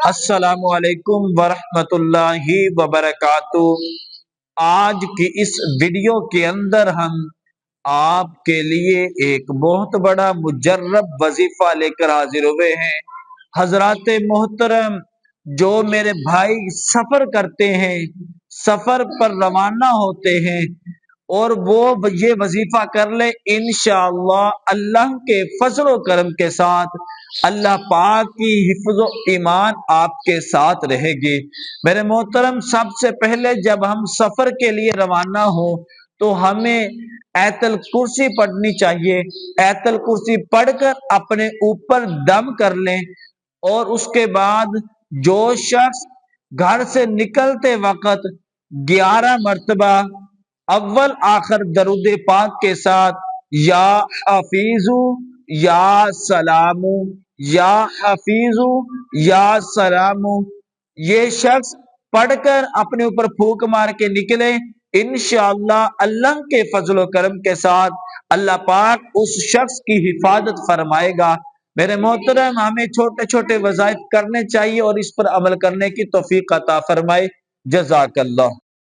السلام علیکم ورحمۃ اللہ وبرکاتہ۔ آج کی اس ویڈیو کے اندر ہم آپ کے لیے ایک بہت بڑا مجرب وظیفہ لے کر حاضر ہوئے ہیں۔ حضرات محترم، جو میرے بھائی سفر کرتے ہیں، سفر پر روانہ ہوتے ہیں اور وہ یہ وظیفہ کر لے، انشاءاللہ اللہ کے فضل و کرم کے ساتھ اللہ پاک کی حفظ و ایمان آپ کے ساتھ رہے گی۔ میرے محترم، سب سے پہلے جب ہم سفر کے لیے روانہ ہوں تو ہمیں آیت الکرسی پڑھنی چاہیے۔ آیت الکرسی پڑھ کر اپنے اوپر دم کر لیں، اور اس کے بعد جو شخص گھر سے نکلتے وقت 11 مرتبہ اول آخر درود پاک کے ساتھ یا حفیظ یا سلام یا حفیظ یا سلام، یہ شخص پڑھ کر اپنے اوپر پھونک مار کے نکلے، انشاءاللہ اللہ کے فضل و کرم کے ساتھ اللہ پاک اس شخص کی حفاظت فرمائے گا۔ میرے محترم، ہمیں چھوٹے چھوٹے وظائف کرنے چاہیے اور اس پر عمل کرنے کی توفیق عطا فرمائے۔ جزاک اللہ۔